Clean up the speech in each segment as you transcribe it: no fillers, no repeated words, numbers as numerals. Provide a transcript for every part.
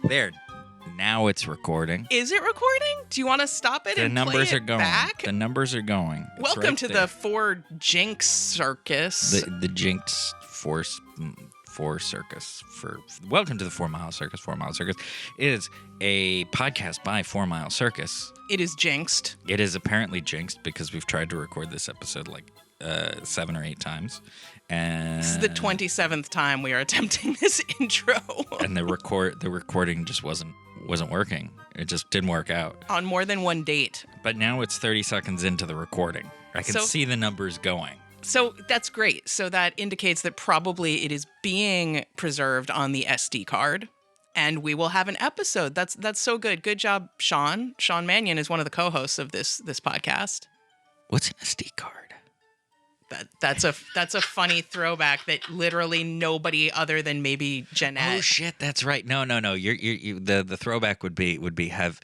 There. Now it's recording. Is it recording? Do you want to stop it and numbers play it are going. back? The numbers are going. It's Welcome right to there. the Four Jinx Circus. The Jinx for Circus. Welcome to the 4 Mile Circus. 4 Mile Circus is a podcast by 4 Mile Circus. It is jinxed. It is apparently jinxed because we've tried to record this episode like 7 or 8 times. And This is the 27th time we are attempting this intro. and the recording just wasn't working. It just didn't work out. On more than one date. But now it's 30 seconds into the recording. I can see the numbers going. So that's great. So that indicates that probably it is being preserved on the SD card. And we will have an episode. That's so good. Good job, Sean. Sean Mannion is one of the co-hosts of this podcast. What's an SD card? That's a funny throwback that literally nobody other than maybe Jeanette. Oh shit, that's right. No. The throwback would be have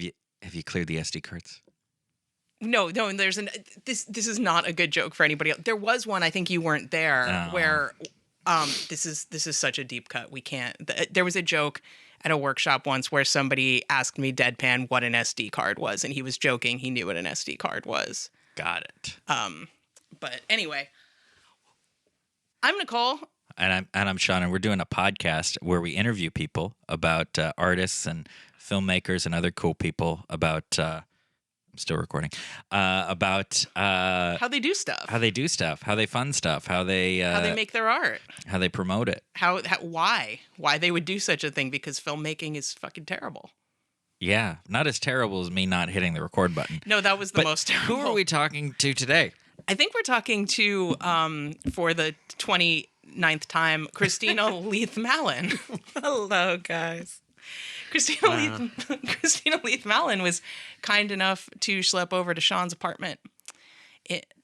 you cleared the SD cards? No. And this is not a good joke for anybody else. There was one, I think you weren't there, where this is such a deep cut. We can't. There was a joke at a workshop once where somebody asked me deadpan what an SD card was, and he was joking. He knew what an SD card was. Got it. But anyway, I'm Nicole. And I'm Sean, and we're doing a podcast where we interview people about artists and filmmakers and other cool people about. I'm still recording. About How they do stuff. how they fund stuff, how they make their art. how they promote it. Why they would do such a thing, because filmmaking is fucking terrible. Yeah, not as terrible as me not hitting the record button. No, that was the But most terrible. who are we talking to today? I think we're talking to, for the 29th time, Kristina Leath Malin. Hello, guys. Kristina Leath Malin was kind enough to schlep over to Sean's apartment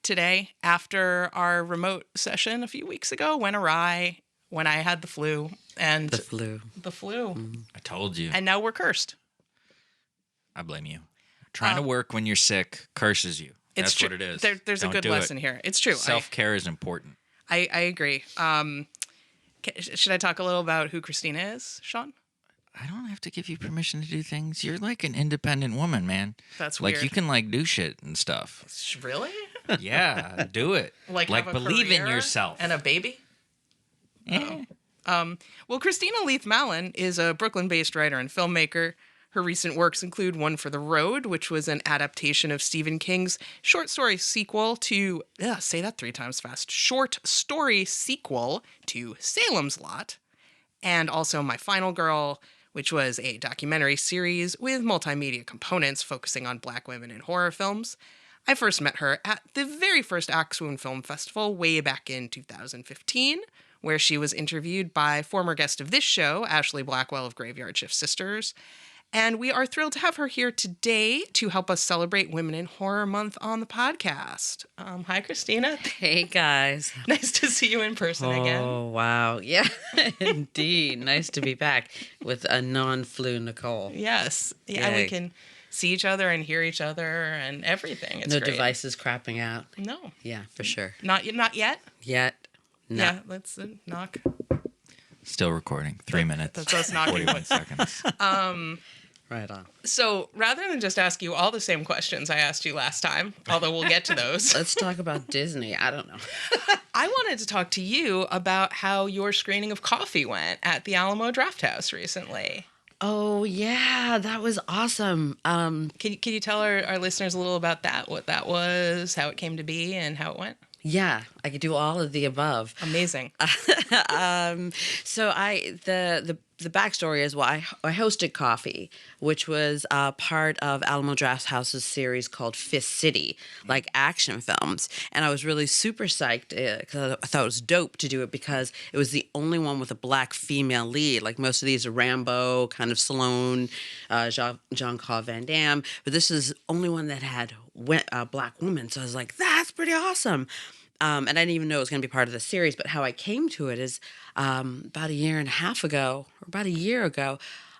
today after our remote session a few weeks ago went awry when I had the flu. And The flu. I told you. And now we're I blame you. Trying to work when you're sick curses you. It's That's true. what it is. There's a Don't good do lesson it. here. It's true. Self-care is important. I agree. Should I talk a little about who Kristina is, Sean? I don't have to give you permission to do things. You're like an independent woman, man. That's like weird. You can like do shit and stuff. Really? Yeah, do it. Like have a believe in career yourself. and a baby? Eh. Well, Kristina Leath Malin is a Brooklyn-based writer and filmmaker. Her recent works include One for the Road, which was an adaptation of Stephen King's short story sequel to, say that 3 times fast, short story sequel to Salem's Lot, and also My Final Girl, which was a documentary series with multimedia components focusing on Black women in horror films. I first met her at the very first Axwoon Film Festival way back in 2015, where she was interviewed by former guest of this show, Ashley Blackwell of Graveyard Shift Sisters. And we are thrilled to have her here today to help us celebrate Women in Horror Month on the podcast. Hi, Kristina. Hey, guys. Nice to see you in person again. Oh, wow. Yeah, indeed. Nice to be back with a non-flu Nicole. Yes. Yeah, Yay. we can see each other and hear each other and everything. It's No great. devices crapping out. No. Yeah, for sure. Not yet? Yet. No. Yeah, let's knock. Still recording. 3 minutes. That's us knocking. 41 seconds. Right on. So rather than just ask you all the same questions I asked you last time, although we'll get to those, Let's talk about Disney. I don't know. I wanted to talk to you about how your screening of Coffy went at the Alamo Drafthouse recently. Oh, yeah. That was awesome. Can you tell our listeners a little about that, what that was, how it came to be, and how it went? Yeah, I could do all of the above. Amazing. So the backstory is, well, I hosted Coffy, which was part of Alamo Drafthouse's series called Fist City, like action films. And I was really super psyched because I thought it was dope to do it because it was the only one with a Black female lead. Like most of these are Rambo, kind of Stallone, Jean-Claude Van Damme. But this is the only one that had a Black woman. So I was like, that's pretty awesome. And I didn't even know it was going to be part of the series, but how I came to it is about a year and a half ago, or about a year ago,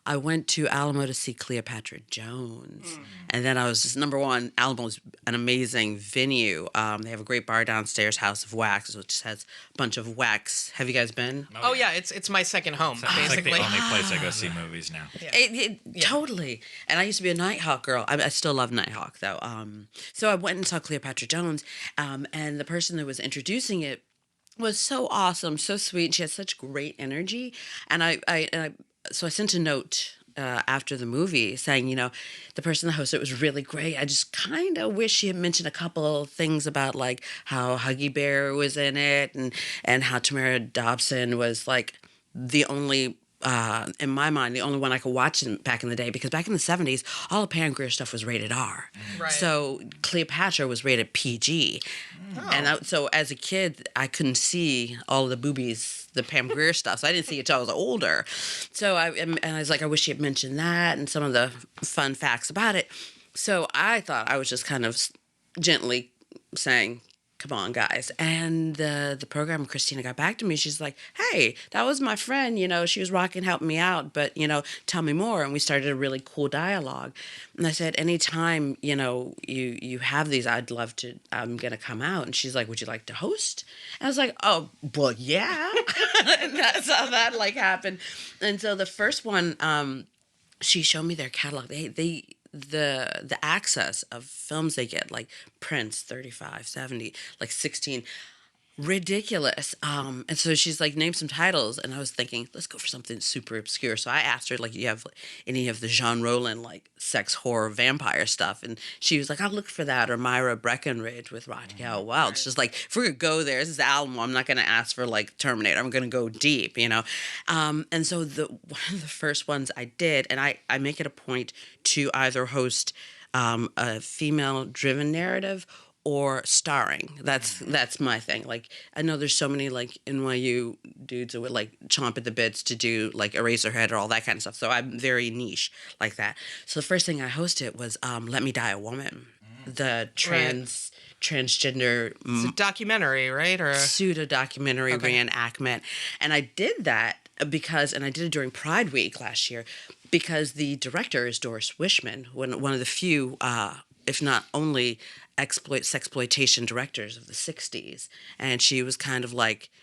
I went to Alamo to see Cleopatra Jones. And then I was just, number one, Alamo's an amazing venue. They have a great bar downstairs, House of Wax, which has a bunch of wax. Have you guys been? Oh yeah, it's my second home, It's like basically. the only place I go see movies now. Totally. And I used to be a Nighthawk girl. I still love Nighthawk, though. So I went and saw Cleopatra Jones, and the person that was introducing it was so awesome, so sweet. She had such great energy. And so I sent a note after the movie saying, the person that hosted it was really great. I just kind of wish she had mentioned a couple of things about like how Huggy Bear was in it and how Tamara Dobson was like the only, in my mind, the only one I could watch back in the day, because back in the 70s, all the Pam Grier stuff was rated R. Right. So Cleopatra was rated PG. Oh. And so as a kid, I couldn't see all the boobies, the Pam Grier stuff. So I didn't see it until I was older. So I was like, I wish she had mentioned that and some of the fun facts about it. So I thought I was just kind of gently saying, come on, guys. And the program, Kristina, got back to me. She's like, hey, that was my friend. She was rocking, helping me out. But, tell me more. And we started a really cool dialogue. And I said, anytime, you have these, I'm going to come out. And she's like, would you like to host? And I was like, oh, well, yeah. And that's how that, happened. And so the first one, she showed me their catalog. The access of films they get, like Prince, 35, 70, 16, ridiculous. And so she's like, name some titles. And I was thinking, let's go for something super obscure. So I asked her, you have any of the Jean Rollin, sex, horror, vampire stuff? And she was like, I'll look for that. Or Myra Breckenridge with Raquel Welch. It's just if we're going to go there, this is the album. I'm not going to ask for Terminator. I'm going to go deep, And so one of the first ones I did, and I make it a point to either host a female-driven narrative or starring. That's my thing. I know there's so many NYU dudes that would chomp at the bits to do Eraserhead or all that kind of stuff. So I'm very niche like that. So the first thing I hosted was Let Me Die a Woman, the transgender. It's a documentary, right? Or pseudo documentary reenactment. And I did that because, and I did it during Pride Week last year, because the director is Doris Wishman, one of the few, if not only, sexploitation directors of the 60s. And she was kind of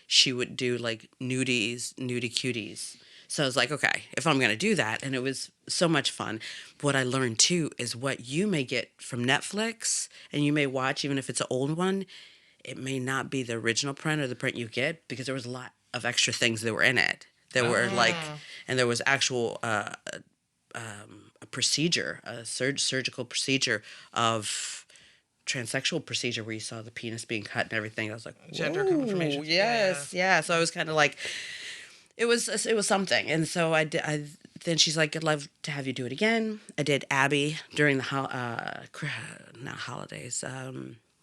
she would do nudie cuties. So I was like, okay, if I'm going to do that, and it was so much fun. What I learned too is what you may get from Netflix, and you may watch, even if it's an old one, it may not be the original print or the print you get, because there was a lot of extra things that were in it. There were and there was actual a procedure, a surgical procedure of transsexual procedure where you saw the penis being cut and everything. I was like, gender confirmation. Yes, yeah. So I was kind of it was something. And so then she's like, I'd love to have you do it again. I did Abby during the not holidays,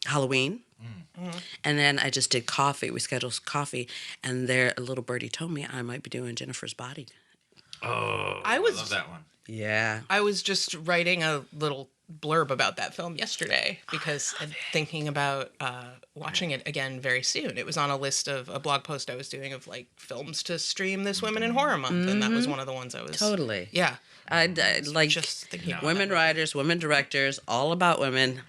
Halloween. Mm-hmm. And then I just did Coffy. We scheduled Coffy, and there a little birdie told me I might be doing Jennifer's Body. Oh, I love that one. Yeah. I was just writing a little blurb about that film yesterday because I'm thinking about watching it again very soon. It was on a list of a blog post I was doing of films to stream this Women in Horror Month, and that was one of the ones I was totally. Yeah, I like just thinking about women writers, women directors, all about women.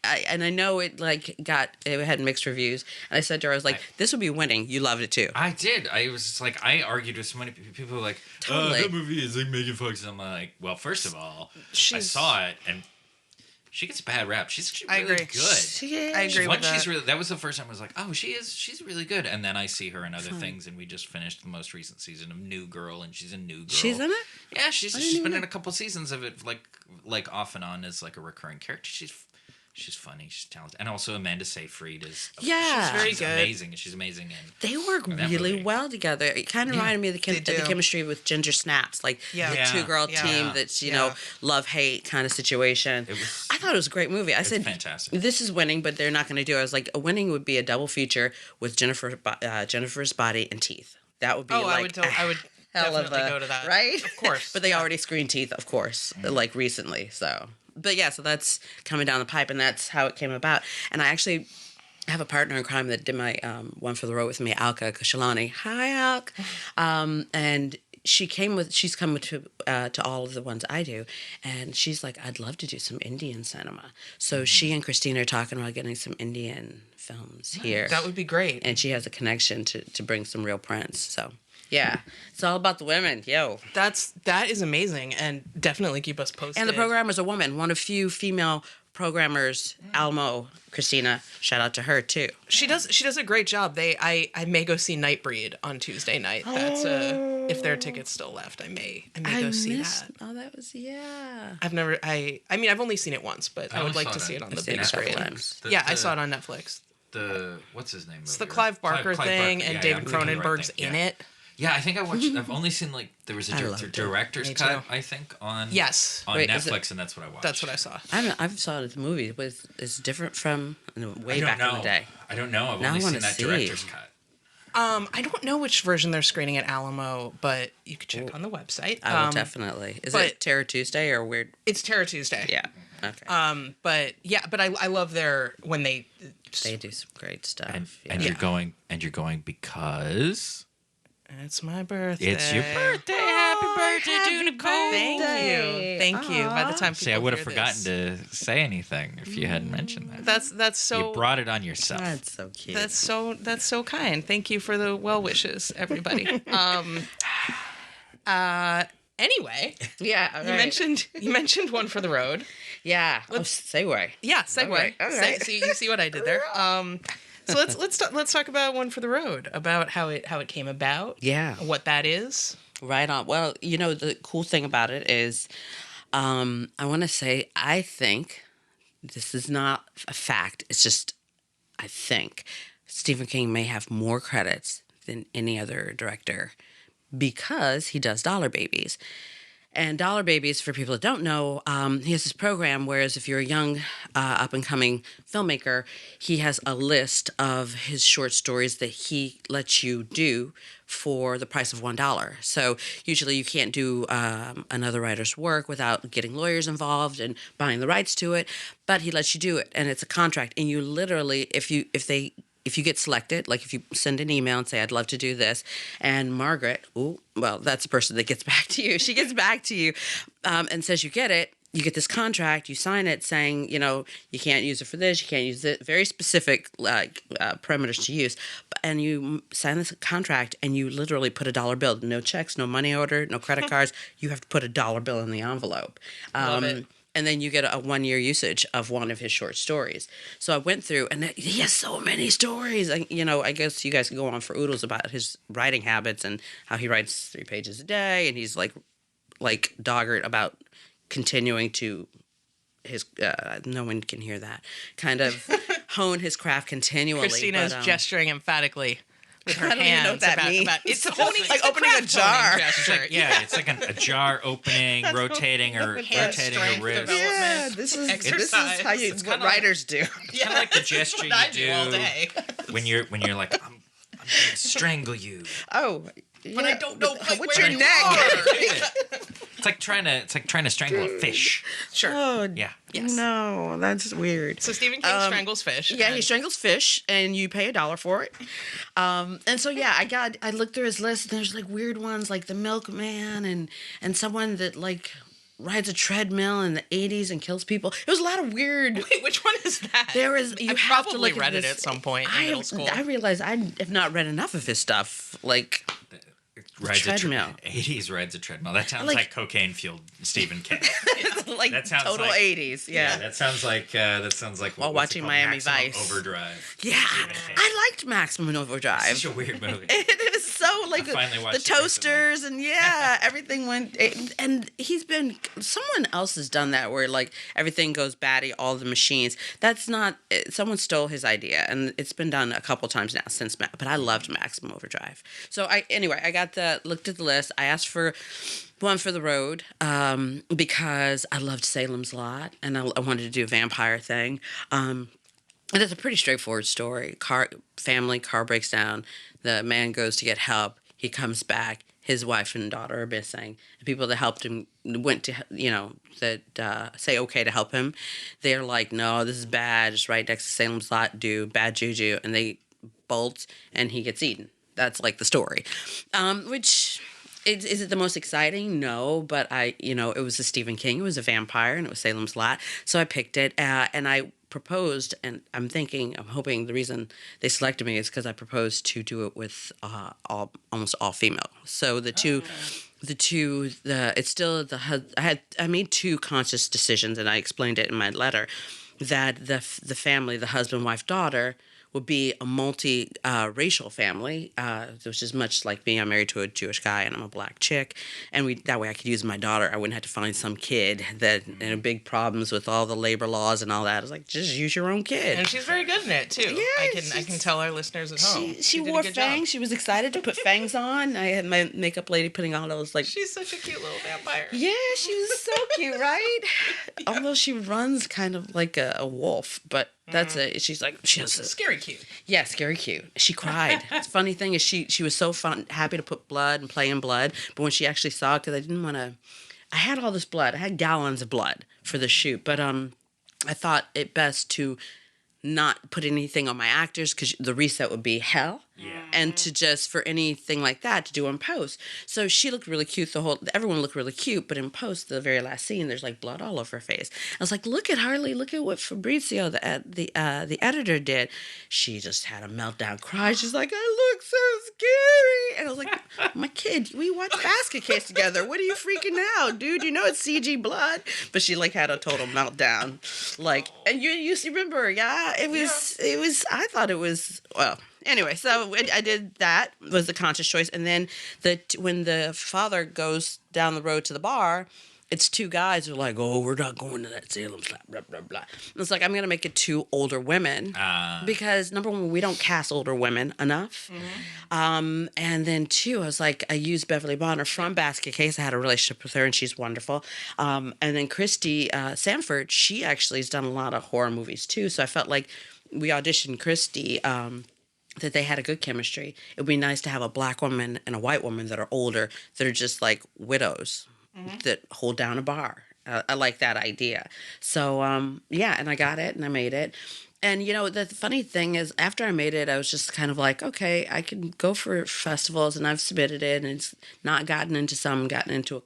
I know it it had mixed reviews, and I said to her, I was like, this would be winning. You loved it too. I did. I was just I argued with so many people totally. That movie is Megan Fox. I'm like, well, first of all, I saw it, and she gets a bad rap. She's really good. She is. I agree with that. That was the first time I was like, oh, she's really good. And then I see her in other things, and we just finished the most recent season of New Girl, and she's a New Girl. She's in it? Yeah, she's been in a couple seasons of it, off and on as a recurring character. She's funny. She's talented, and also Amanda Seyfried is. Yeah, she's very good. Amazing. She's amazing. They work really well together. It kind of reminded me of the chemistry with Ginger Snaps, the two-girl team that's love hate kind of situation. I thought it was a great movie. I said, fantastic. This is winning, but they're not going to do it. I was like, a winning would be a double feature with Jennifer's Body and Teeth. That would be I would definitely go to that, right? Of course. But they already screened Teeth, of course, recently. So. But yeah, so that's coming down the pipe, and that's how it came about. And I actually have a partner in crime that did my One for the Road with me, Alka Kushalani. Hi, Alk. And she's come to all of the ones I do, and she's like, I'd love to do some Indian cinema. So she and Kristina are talking about getting some Indian films here. That would be great. And she has a connection to bring some real prints. So yeah, it's all about the women. Yo, that is amazing, and definitely keep us posted. and the programmer's a woman, one of few female programmers. Almo, Kristina, shout out to her too. She does a great job. I may go see Nightbreed on Tuesday night. That's if their tickets still left, I may go see that. Oh, that was I've only seen it once, but I would like to see it on the big screen. I saw it on Netflix. What's his name? It's the Clive Barker thing, and David Cronenberg's in it. Yeah, I think I watched. I've only seen there was a director's cut, I think, on Netflix, and that's what I watched. That's what I saw. I've saw it at the movie, but it's different from way back in the day. I don't know. I've only seen that director's cut. I don't know which version they're screening at Alamo, but you could check on the website. I will definitely. Is it Terror Tuesday or weird? It's Terror Tuesday. Yeah. Okay. But I love when they do some great stuff. And you're going because it's my birthday. It's your birthday. Happy birthday to Nicole. Thank you. By the time I would have forgotten to say anything if you hadn't mentioned that. That's so. You brought it on yourself. That's so cute. That's so kind. Thank you for the well wishes, everybody. Anyway, yeah, you mentioned One for the Road. Yeah, segue. Yeah, segue. All right. You see what I did there. So let's talk about One for the Road, about how it came about. Yeah, what that is. Right on. Well, the cool thing about it is, I want to say I think this is not a fact. It's just I think Stephen King may have more credits than any other director because he does Dollar Babies. And Dollar Babies, for people that don't know, he has this program, whereas if you're a young, up-and-coming filmmaker, he has a list of his short stories that he lets you do for the price of $1. So usually you can't do another writer's work without getting lawyers involved and buying the rights to it, but he lets you do it, and it's a contract. And you literally, if you get selected, like if you send an email and say, I'd love to do this, and Margaret, that's the person that gets back to you. She gets back to you and says you get it. You get this contract, you sign it saying, you can't use it for this, you can't use it, very specific parameters to use. And you sign this contract and you literally put a dollar bill. No checks, no money order, no credit cards. You have to put a dollar bill in the envelope. Love it. And then you get a 1-year usage of one of his short stories. So I went through, and he has so many stories. I guess you guys can go on for oodles about his writing habits and how he writes 3 pages a day, and he's like dogged about continuing to his no one can hear that kind of hone his craft continually. Christina's gesturing emphatically with her I don't hands. even know what that means. It's like opening a jar. It's like a jar opening, rotating a wrist. Yeah, this is how what writers do. It's kind of like the gesture you do all day. when you're like, I'm going to strangle you. Oh, but I don't know what's your neck. It's like trying to strangle a fish. Sure. Oh, yeah. Yes. No, that's weird. So Stephen King strangles fish. Yeah, he strangles fish, and you pay $1 for it. And so I looked through his list, and there's like weird ones, like the milkman, and someone that like rides a treadmill in the 80s and kills people. It was a lot of weird. Wait, which one is that? There is. You I have probably to look read at it this. at some point in middle school. I realized I have not read enough of his stuff. Like. Rides treadmill. 80s rides a treadmill. That sounds like cocaine-fueled Stephen King. Like that sounds total like, 80s. Yeah. That sounds like while watching Miami Maximum Vice. Overdrive. Yeah, I liked Maximum Overdrive. It's such a weird movie. It was so like the toasters and everything went. And someone else has done that where like everything goes batty, all the machines. That's not. Someone stole his idea, and it's been done a couple times now since. But I loved Maximum Overdrive. So I looked at the list. I asked for One for the Road because I loved Salem's Lot, and I wanted to do a vampire thing. And it's a pretty straightforward story. Car breaks down. The man goes to get help. He comes back. His wife and daughter are missing. The people that helped him went to, that say okay to help him. They're like, no, this is bad. Just right next to Salem's Lot, bad juju. And they bolt, and he gets eaten. That's like the story, which Is it the most exciting? No, but it was a Stephen King. It was a vampire, and it was Salem's Lot. So I picked it, and I proposed, and I'm hoping the reason they selected me is because I proposed to do it with almost all female. So I made two conscious decisions, and I explained it in my letter, that the family, the husband, wife, daughter, would be a multi-racial family, which is much like me. I'm married to a Jewish guy and I'm a black chick. And that way I could use my daughter. I wouldn't have to find some kid that had big problems with all the labor laws and all that. I was like, just use your own kid. And she's very good in it, too. Yeah, I can tell our listeners at home. She wore fangs. She was excited to put fangs on. I had my makeup lady putting all those like... She's such a cute little vampire. Yeah, she was so cute, right? Yeah. Although she runs kind of like a wolf, but that's it. She's like... Scary cute. Yeah, scary cute. She cried. The funny thing is she was so happy to put blood and play in blood, but when she actually saw it, because I didn't want to... I had all this blood. I had gallons of blood for the shoot, but I thought it best to not put anything on my actors because the reset would be hell. Yeah. And to just, for anything like that, to do in post. So she looked really cute. Everyone looked really cute, but in post, the very last scene, there's like blood all over her face. I was like, look at Harley, look at what Fabrizio, the editor, did. She just had a meltdown cry. She's like, I look so scary. And I was like, my kid, we watched Basket Case together. What are you freaking out, dude? You know it's CG blood. But she like had a total meltdown. Like, and you remember, yeah, it was, I thought it was, well, anyway, so I did that, was the conscious choice. And then when the father goes down the road to the bar, it's two guys who are like, oh, we're not going to that Salem's Lot, blah, blah, blah. And it's like, I'm going to make it two older women because, number one, we don't cast older women enough. Mm-hmm. And then two, I was like, I used Beverly Bonner from Basket Case. I had a relationship with her, and she's wonderful. And then Christy Sanford, she actually has done a lot of horror movies, too. So I felt like we auditioned Christy that they had a good chemistry. It would be nice to have a black woman and a white woman that are older, that are just like widows that hold down a bar. I like that idea. So, yeah, and I got it and I made it. And, the funny thing is, after I made it, I was just kind of like, okay, I can go for festivals, and I've submitted it, and it's not gotten into some, gotten into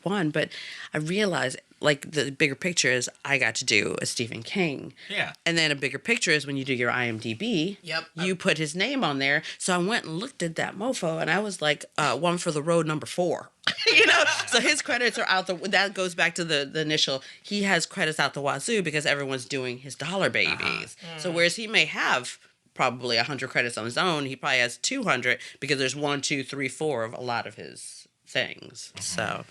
one. But I realized, like, the bigger picture is I got to do a Stephen King. Yeah. And then a bigger picture is when you do your IMDb, you put his name on there. So I went and looked at that mofo, and I was like, one for the road number 4. So his credits are out that goes back to the initial, he has credits out the wazoo because everyone's doing his dollar babies. So whereas he may have probably 100 credits on his own, he probably has 200 because there's 1, 2, 3, 4 of a lot of his things. So...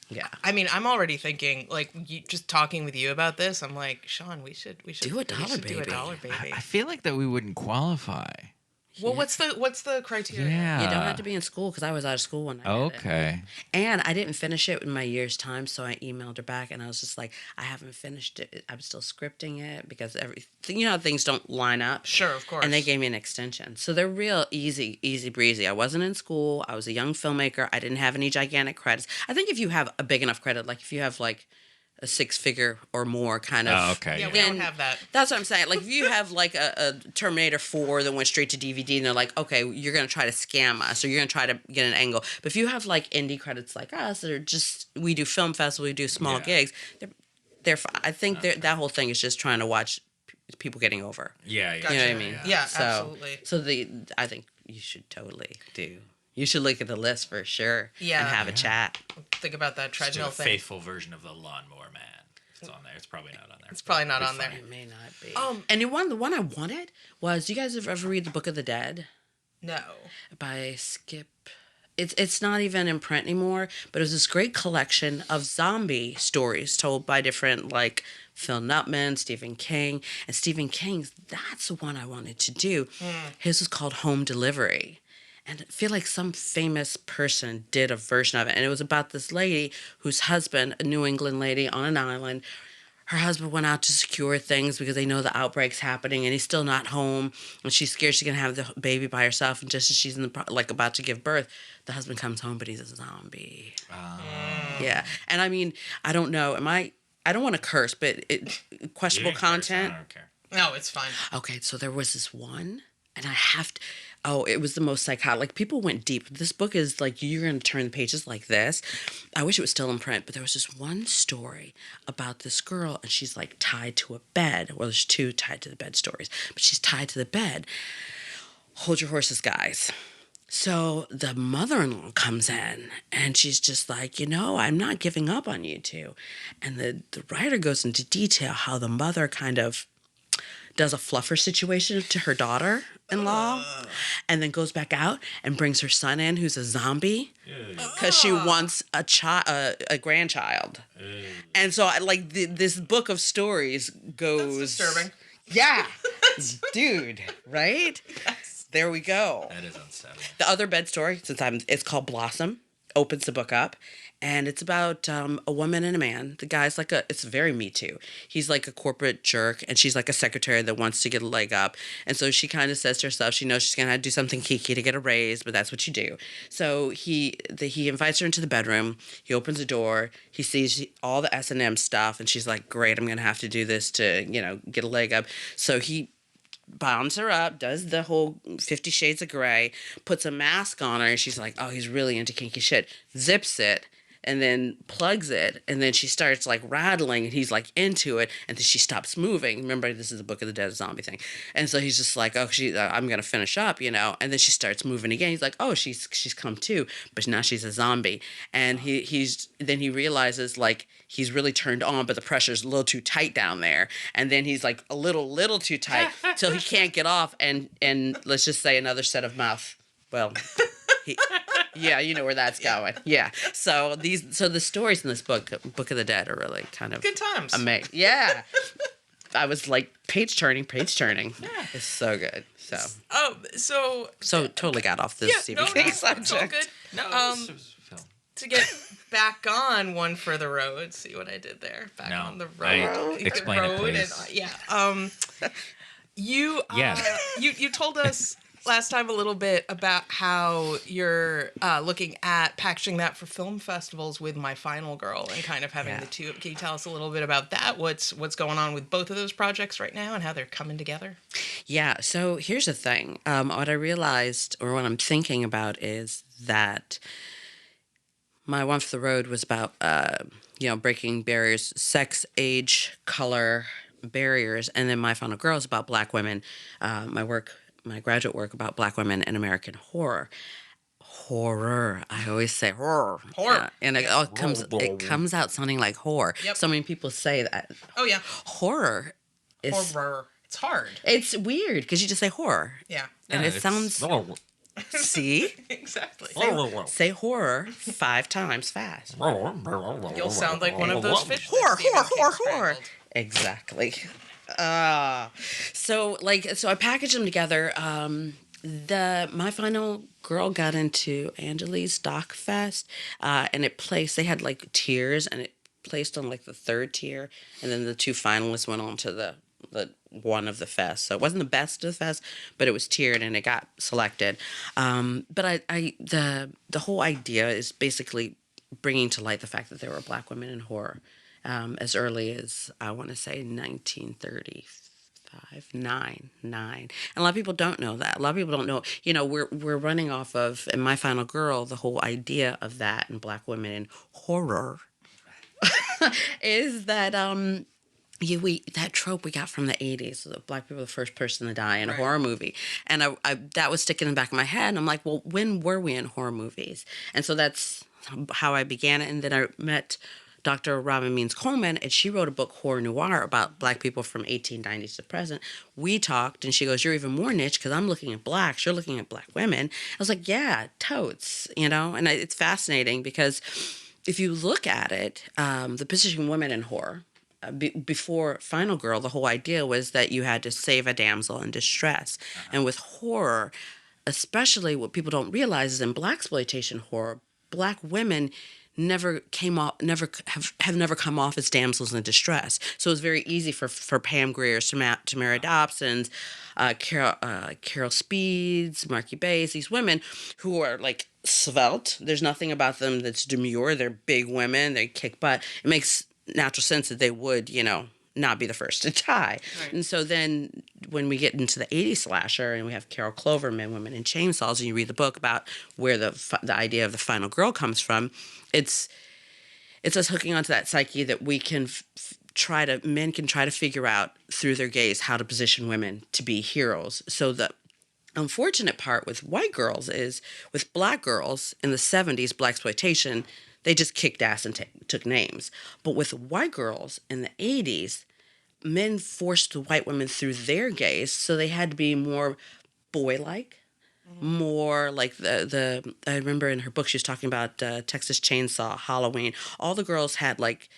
yeah. I mean, I'm already thinking, like, just talking with you about this, I'm like, Sean, we should do a dollar baby. I feel like that we wouldn't qualify. Well, what's the criteria? Yeah. You don't have to be in school because I was out of school when I did it. And I didn't finish it in my year's time, so I emailed her back, and I was just like, I haven't finished it. I'm still scripting it because everything, how things don't line up. Sure, of course. And they gave me an extension. So they're real easy breezy. I wasn't in school. I was a young filmmaker. I didn't have any gigantic credits. I think if you have a big enough credit, like if you have like a 6-figure or more kind of. Oh, okay. Yeah, we don't have that. That's what I'm saying. Like, if you have, like, a Terminator 4 that went straight to DVD, and they're like, okay, you're going to try to scam us, or you're going to try to get an angle. But if you have, like, indie credits like us that are just, we do film festivals, we do small gigs, they're I think that whole thing is just trying to watch people getting over. Yeah. Gotcha. You know what I mean? Yeah, absolutely. So I think you should totally do. You should look at the list for sure. Yeah. And have a chat. Think about that treadmill thing. A faithful version of the Lawnmower Man. It's on there. It's probably not on there. It's probably not on there. It may not be. And the one I wanted was, do you guys ever read The Book of the Dead? No. By Skip. It's not even in print anymore, but it was this great collection of zombie stories told by different, like, Phil Nutman, Stephen King. And Stephen King's, that's the one I wanted to do. His was called Home Delivery. And I feel like some famous person did a version of it. And it was about this lady whose husband, a New England lady on an island, her husband went out to secure things because they know the outbreak's happening and he's still not home. And she's scared she's going to have the baby by herself. And just as she's about to give birth, the husband comes home, but he's a zombie. Yeah. And I mean, I don't know. I don't want to curse, but questionable content. I don't care. No, it's fine. Okay, so there was this one, and I have to... Oh, it was the most psychotic. Like, people went deep. This book is like, you're going to turn the pages like this. I wish it was still in print, but there was just one story about this girl, and she's like tied to a bed. Well, there's two tied to the bed stories, but she's tied to the bed. Hold your horses, guys. So the mother-in-law comes in, and she's just like, I'm not giving up on you two. And the writer goes into detail how the mother kind of does a fluffer situation to her daughter-in-law, and then goes back out and brings her son in, who's a zombie, because she wants a grandchild. And so, this book of stories goes... That's disturbing. Yeah. Dude, right? Yes. There we go. That is unsettling. The other bed story, it's called Blossom, opens the book up. And it's about a woman and a man. The guy's it's very Me Too. He's like a corporate jerk, and she's like a secretary that wants to get a leg up. And so she kind of says to herself, she knows she's going to have to do something kiki to get a raise, but that's what you do. So he invites her into the bedroom. He opens the door. He sees all the S&M stuff, and she's like, great, I'm going to have to do this to, get a leg up. So he bonds her up, does the whole 50 Shades of Grey, puts a mask on her, and she's like, oh, he's really into kinky shit. Zips it. And then plugs it, and then she starts rattling, and he's into it, and then she stops moving. Remember, this is the Book of the Dead zombie thing, and so he's just like, "Oh, I'm gonna finish up," and then she starts moving again. He's like, "Oh, she's come too," but now she's a zombie, and then he realizes he's really turned on, but the pressure's a little too tight down there, and then he's a little too tight, so he can't get off, and let's just say another set of mouth. Well. Yeah, you know where that's going. Yeah. So the stories in this book of the Dead, are really kind of good times. Amazing. Yeah. I was page turning. Yeah. It's so good. So totally got off this Stephen King subject. It's all good. No, to get back on One for the Road. See what I did there? Back on the road. Explain it, please. You told us last time a little bit about how you're looking at packaging that for film festivals with My Final Girl and kind of having the two. Can you tell us a little bit about that? What's going on with both of those projects right now and how they're coming together? Yeah. So here's the thing. What I realized, or what I'm thinking about, is that my One for the Road was about breaking barriers, sex, age, color barriers, and then My Final Girl is about Black women. My graduate work about Black women in American horror. I always say horror. And it comes out sounding like horror. Yep. So many people say that. Oh, yeah. Horror is... Horror. It's hard. It's weird because you just say horror. Yeah. And it sounds... See? Exactly. Say horror 5 times fast. You'll sound like one of those fish. Horror. Exactly. So I packaged them together. My Final Girl got into Angeli's Doc Fest, and they had tiers, and it placed on the 3rd tier, and then the 2 finalists went on to the one of the fest. So it wasn't the best of the fest, but it was tiered and it got selected. But the whole idea is basically bringing to light the fact that there were Black women in horror. As early as, I want to say, 1935, nine. And a lot of people don't know that. A lot of people don't know. We're running off of, in My Final Girl, the whole idea of that and Black women in horror is that that trope we got from the 80s, the Black people are the first person to die in a horror movie. And I that was sticking in the back of my head. And I'm like, well, when were we in horror movies? And so that's how I began it. And then I met Dr. Robin Means Coleman, and she wrote a book, Horror Noir, about Black people from 1890s to present. We talked, and she goes, you're even more niche because I'm looking at Blacks. You're looking at Black women. I was like, yeah, totes, and it's fascinating because if you look at it, the position of women in horror, before Final Girl, the whole idea was that you had to save a damsel in distress. Uh-huh. And with horror, especially what people don't realize is in Blaxploitation horror, Black women never come off as damsels in distress. So it was very easy for Pam Grier, Tamara Dobsons, Carol Speeds, Marky Bays, these women who are svelte. There's nothing about them that's demure. They're big women. They kick butt. It makes natural sense that they would, not be the first to die. Right. And so then when we get into the 80s slasher and we have Carol Clover, Men, Women, and Chainsaws, and you read the book about where the idea of the final girl comes from, it's us hooking onto that psyche that we can men can try to figure out through their gaze how to position women to be heroes. So the unfortunate part with white girls is with black girls in the 70s, blaxploitation, they just kicked ass and took names. But with white girls in the 80s, men forced white women through their gaze, so they had to be more boy-like, more like I remember in her book she was talking about Texas Chainsaw, Halloween. All the girls had like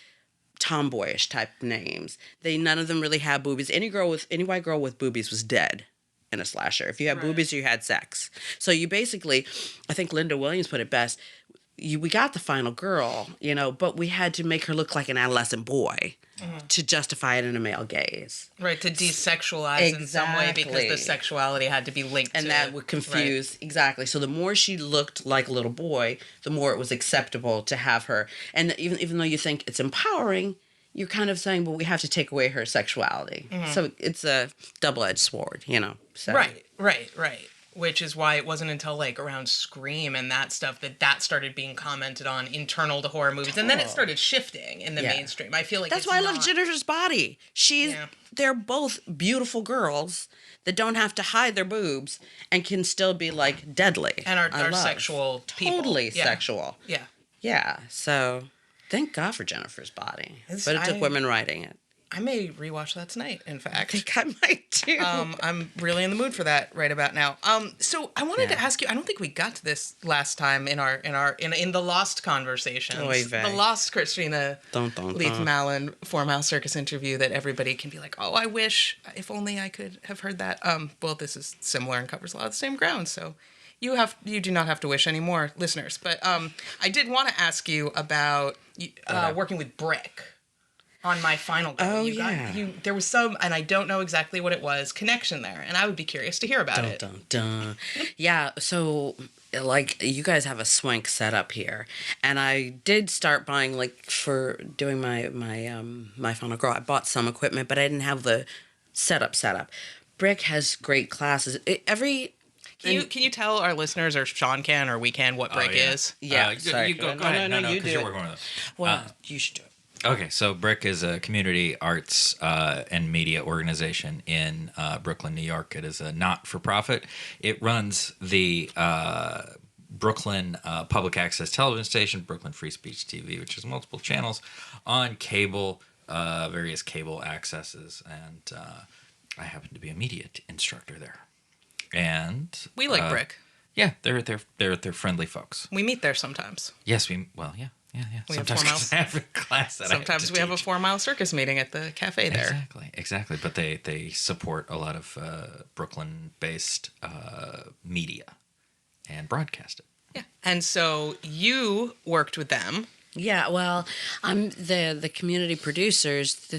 tomboyish type names. None of them really had boobies. Any white girl with boobies was dead in a slasher. If you had boobies, you had sex. So you basically, I think Linda Williams put it best, we got the final girl, but we had to make her look like an adolescent boy to justify it in a male gaze. Right, to desexualize in some way because the sexuality had to be linked and that would confuse, exactly. So the more she looked like a little boy, the more it was acceptable to have her. And even though you think it's empowering, you're kind of saying, well, we have to take away her sexuality. So it's a double-edged sword, So. Right. Which is why it wasn't until like around Scream and that stuff that started being commented on internal to horror movies, and then it started shifting in the mainstream. I feel like that's why I love Jennifer's Body. They're both beautiful girls that don't have to hide their boobs and can still be like deadly and are sexual people. Totally sexual. Yeah. So thank God for Jennifer's Body, but it took women writing it. I may rewatch that tonight, in fact. I think I might too. I'm really in the mood for that right about now. So I wanted to ask you, I don't think we got to this last time in the Lost conversations. The Lost Kristina Leath Malin Formhouse Circus interview that everybody can be like, oh, I wish, if only I could have heard that. Well, this is similar and covers a lot of the same ground, so you do not have to wish anymore, listeners. But I did want to ask you about working with BRIC. On my final girl. There was some, and I don't know exactly what it was, connection there, and I would be curious to hear about it. Yeah, so like you guys have a swank setup here, and I did start buying for doing my final girl. I bought some equipment, but I didn't have the setup. BRIC has great classes. Can you tell our listeners, or Sean can, or we can, what BRIC is? Yeah, you go ahead. No, you do. You're working with us. Well, you should do it. Okay, so BRIC is a community arts and media organization in Brooklyn, New York. It is a not-for-profit. It runs the Brooklyn public access television station, Brooklyn Free Speech TV, which has multiple channels on cable, various cable accesses, and I happen to be a media instructor there. And we like BRIC. Yeah, they're friendly folks. We meet there sometimes. Yes, yeah. Sometimes I have a class that sometimes we have a 4 Mile Circus meeting at the cafe there. Exactly. But they support a lot of Brooklyn-based media and broadcast it. Yeah. And so you worked with them. Yeah, well, I'm the community producers.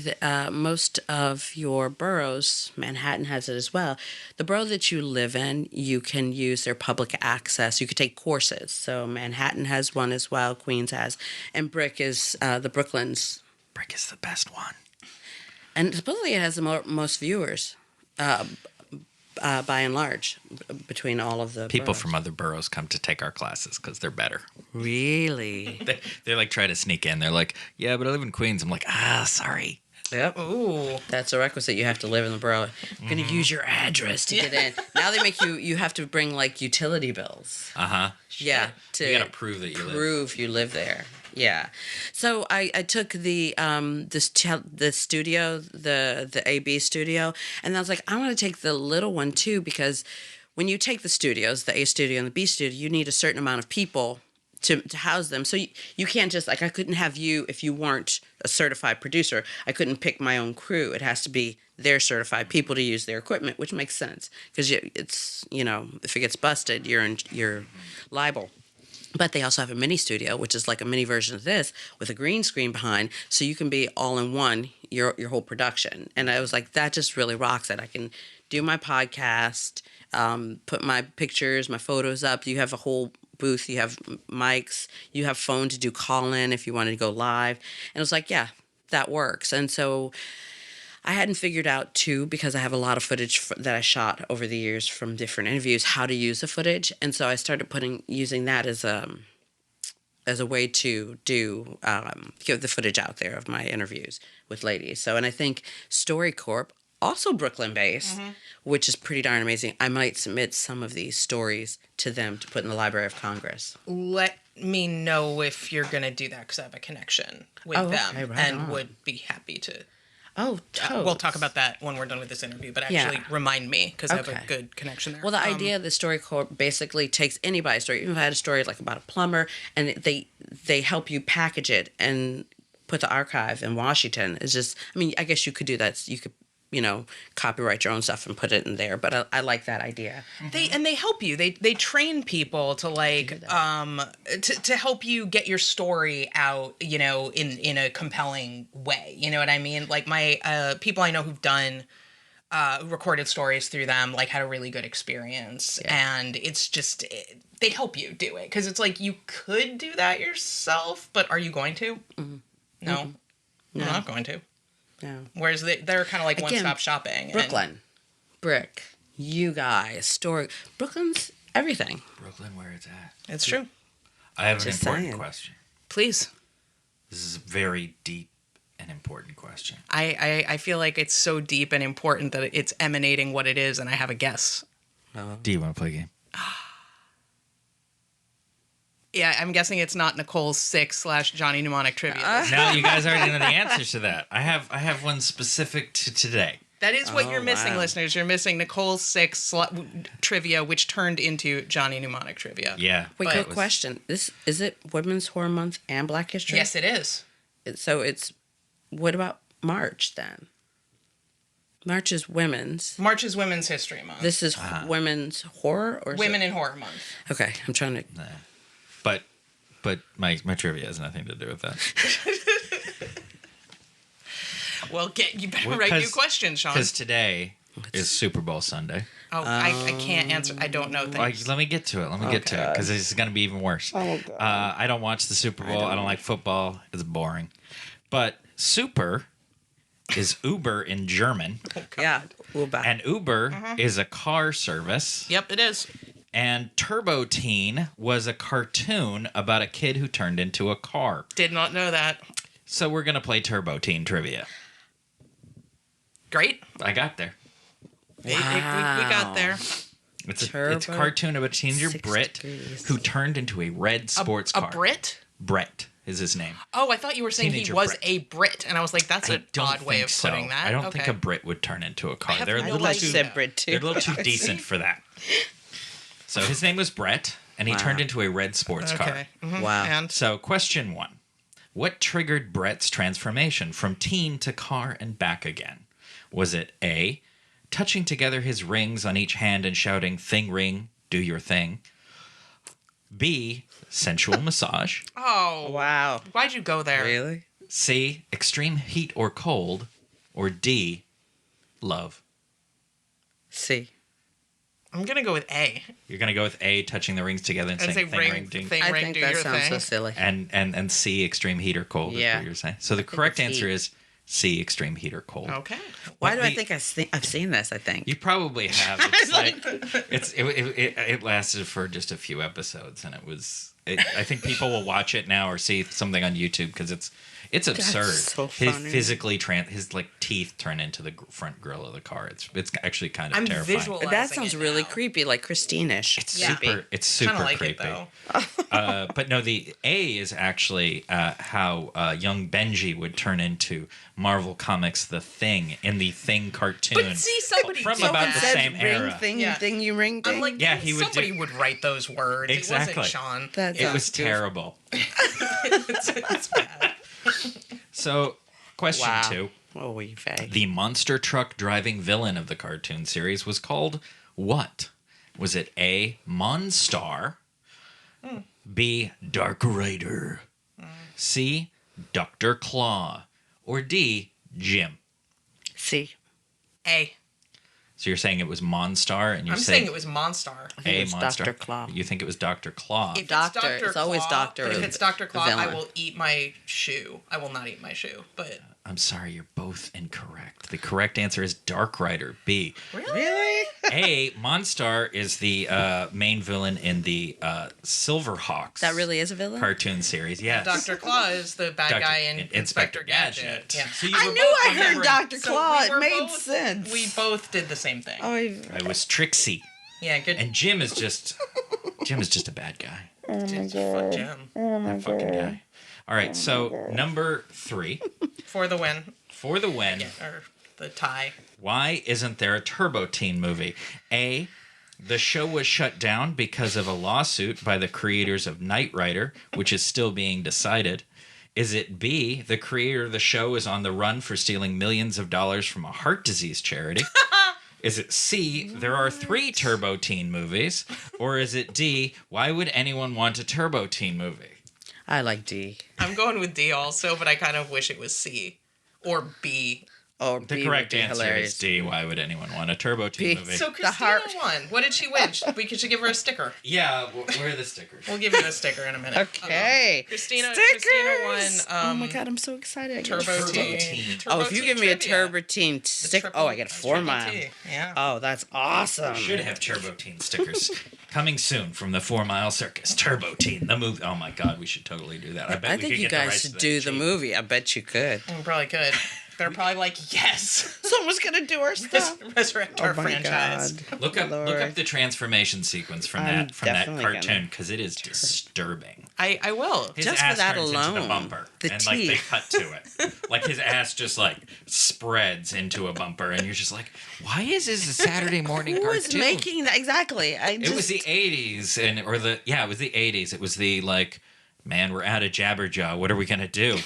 Most of your boroughs, Manhattan has it as well. The borough that you live in, you can use their public access. You could take courses. So Manhattan has one as well. Queens has, and BRIC is the Brooklyn's. BRIC is the best one, and supposedly it has the most viewers. By and large, between all of the people boroughs. from other boroughs come to take our classes because they're better. Really? They're like try to sneak in. They're like, yeah, but I live in Queens. I'm like, sorry. Yep. Ooh. That's a requisite. You have to live in the borough. You're going to use your address to get in. Now they make you have to bring utility bills. Yeah. You got to prove that you live there. Yeah. So I took the studio, the AB studio, and I was like, I want to take the little one too, because when you take the studios, the A studio and the B studio, you need a certain amount of people to house them. So you can't just I couldn't have you if you weren't a certified producer. I couldn't pick my own crew. It has to be their certified people to use their equipment, which makes sense because it's if it gets busted, you're liable. But they also have a mini studio, which is like a mini version of this with a green screen behind, so you can be all in one, your whole production. And I was like, that just really rocks it. I can do my podcast, put my pictures, my photos up. You have a whole booth, you have mics, you have phone to do call-in if you wanted to go live. And it was like, yeah, that works. And so I hadn't figured out too, because I have a lot of footage that I shot over the years from different interviews, how to use the footage, and so I started using that as a way to do get the footage out there of my interviews with ladies. So, and I think StoryCorp, also Brooklyn based, which is pretty darn amazing. I might submit some of these stories to them to put in the Library of Congress. Let me know if you're going to do that, because I have a connection with them okay, right and on. would be happy to. Oh, We'll talk about that when we're done with this interview, but actually remind me, because I have a Okay. good connection there. Well, the idea of the StoryCorp basically takes anybody's story. Even if I had a story like about a plumber, and they help you package it and put the archive in Washington. It's just, I mean, I guess you could do that. You could, copyright your own stuff and put it in there. But I like that idea. They help you. They train people to to help you get your story out, in a compelling way. You know what I mean? Like my people I know who've done recorded stories through them, like, had a really good experience. And it's just they help you do it, because it's like you could do that yourself, but are you going to? Mm-hmm. No, I'm not going to. No. Whereas they're kind of like one-stop shopping. Brooklyn, BRIC, you guys, Brooklyn's everything. Brooklyn, where it's at. It's true. I have an Just important saying. question. Please. This is a very deep and important question. I feel like it's so deep and important that it's emanating what it is, and I have a guess. Do you want to play a game? Yeah, I'm guessing it's not Nicole's 6 / Johnny Mnemonic trivia. No, you guys already know the answers to that. I have one specific to today. That is what you're missing, wow. listeners. You're missing Nicole's 6 trivia, which turned into Johnny Mnemonic trivia. Yeah. Wait, But- good question. Is it Women's Horror Month and Black History? Yes, it is. So what about March then? March is women's. March is Women's History Month. This is women's horror, or is Women it? in Horror Month. Okay, I'm trying to. But my trivia has nothing to do with that. Well, you better Well, write new 'cause- questions, Sean. Because today is Super Bowl Sunday. Oh, I can't answer. I don't know things. Let me get to it. Because it's going to be even worse. Oh, God. I don't watch the Super Bowl. I don't like football. It's boring. But Super is Uber in German. Yeah, we'll back. And Uber is a car service. Yep, it is. And Turbo Teen was a cartoon about a kid who turned into a car. Did not know that. So we're going to play Turbo Teen trivia. Great. I got there. We got there. It's a Turbo cartoon about a teenager, 6 Brit, degrees. who turned into a red sports car. A Brit? Brett is his name. Oh, I thought you were saying Teenager he was Brit. a Brit, and I was like, that's I an don't odd way think of so. putting that. I don't Okay. think a Brit would turn into a car. have They're a no little like too, said Brit too. they're a little too decent for that. So his name was Brett, and he turned into a red sports car. Okay. Mhm. Wow. And So question 1. What triggered Brett's transformation from teen to car and back again? Was it A, touching together his rings on each hand and shouting, "Thing ring, do your thing"? B, sensual massage. oh, Wow. why'd you go there? Really? C, extreme heat or cold? Or D, love? See. I'm gonna go with A You're going to go with A, touching the rings together and and say saying thing, ring, ring, ding. thing, I ring, think do that your sounds thing. so silly. And C, extreme heat or cold is Yeah. what you're saying. So the correct it's answer heat. is C, extreme heat or cold. Okay. Why But do I the- think I've seen this? I think. You probably have. It's like it lasted for just a few episodes, and it was. I think people will watch it now or see something on YouTube because it's absurd. so His funny. physically his like teeth turn into the front grill of the car. It's actually kind of I'm terrifying. visualizing. That sounds it really now. creepy, like Christine-ish. It's Yeah. super. It's super Kinda like creepy. it though. But no, the A is actually how young Benji would turn into Marvel Comics The Thing in the Thing cartoon. But see, somebody from did about the that. same ring era. thing, Yeah. thing you ring. I'm Ding. like, Yeah, he would somebody do- would write those words. Exactly. It wasn't Sean. That It was sounds goofy. terrible. It's bad. So, question Wow. 2. Oh, we fag. The monster truck driving villain of the cartoon series was called what? Was it A, Monstar, B, Dark Rider, C, Dr. Claw, or D, Jim? See, A. So you're saying it was Monstar, and you're I'm saying it was Monstar. I think A, it was Monster. Dr. Claw. You think it was Dr. Claw. If Doctor. It's, Dr. It's always Claw, Doctor But if is it's Dr. the Claw, I villain. will eat my shoe. I will not eat my shoe. But I'm sorry, you're both incorrect. The correct answer is Dark Rider. B. Really? A. Monstar is the main villain in the Silverhawks. That really is a villain? Cartoon series, yes. Dr. Claw is the bad guy in Inspector Gadget. Yeah. So you I were knew both I heard remembering- Dr. So Claw. we It were made both- sense. We both did the same thing. Oh, It was Trixie. Yeah, good. And Jim is just a bad guy. Fuck Jim. That fucking guy. All right, so number 3 For the win. for the win. Or the tie. Why isn't there a Turbo Teen movie? A. The show was shut down because of a lawsuit by the creators of Knight Rider, which is still being decided. Is it B. The creator of the show is on the run for stealing millions of dollars from a heart disease charity? Is it C, there are 3 Turbo Teen movies? Or is it D, why would anyone want a Turbo Teen movie? I like D. I'm going with D also, but I kind of wish it was C. Or B. Oh, The B correct would be answer hilarious. is D, why would anyone want a Turbo Teen B. movie? So The Christina heart. won. What did she win? We should give her a sticker. Yeah, where are the stickers? We'll give you a sticker in a minute. Okay. Christina Stickers! won. Oh my god, I'm so excited. I get a Turbo sticker. Teen. Oh, if you give me a Turbo Trivia. Teen sticker. Oh, I get a 4 Triple mile. T. Yeah. Oh, that's awesome. Should have Turbo Teen stickers. Coming soon from the 4 Mile Circus. Turbo Teen, the movie. Oh my god, we should totally do that. I bet I we think could you get the guys rights should to that do the cheap. movie. I bet you could. We probably could. They're probably like, yes. Someone's gonna do our stuff. Resurrect our franchise. God. Look up Lord. the transformation sequence from I'm that definitely gonna. cartoon because it is disturbing. I will. His Just for ass that turns into the alone. bumper, The and like they teeth. cut to it, like his ass just like spreads into a bumper, and you're just like, why is this a Saturday morning Who cartoon? was making that? Exactly. It was the 80s, it was the 80s. It was the like, man, we're out of Jabberjaw. What are we gonna do?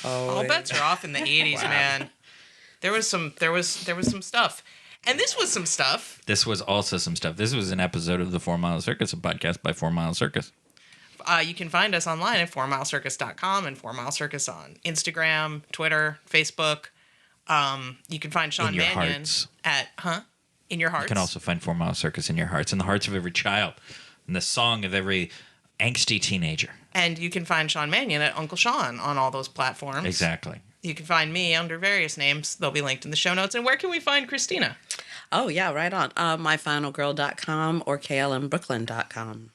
All bets are off in the 80s, man. There was some stuff. And this was some stuff. This was also some stuff. This was an episode of the 4 Mile Circus, a podcast by 4 Mile Circus. You can find us online at 4milecircus.com and 4 Mile Circus on Instagram, Twitter, Facebook. You can find Sean In your Mannion hearts. at In Your Hearts. You can also find 4 Mile Circus in your hearts, in the hearts of every child, in the song of every angsty teenager. And you can find Sean Mannion at Uncle Sean on all those platforms. Exactly. You can find me under various names. They'll be linked in the show notes. And where can we find Christina? Oh yeah, right on. myfinalgirl.com or klmbrooklyn.com.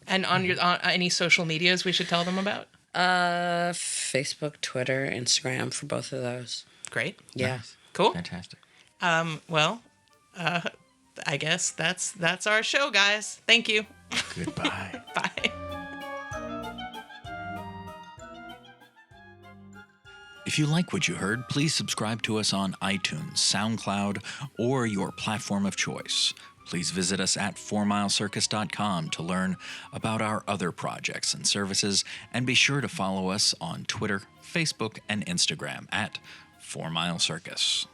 And on your any social medias we should tell them about? Facebook, Twitter, Instagram for both of those. Great. Yeah. Nice. Cool. Fantastic. Well, I guess that's our show, guys. Thank you. Goodbye. Bye. If you like what you heard, please subscribe to us on iTunes, SoundCloud, or your platform of choice. Please visit us at 4milecircus.com to learn about our other projects and services, and be sure to follow us on Twitter, Facebook, and Instagram at 4 Mile Circus.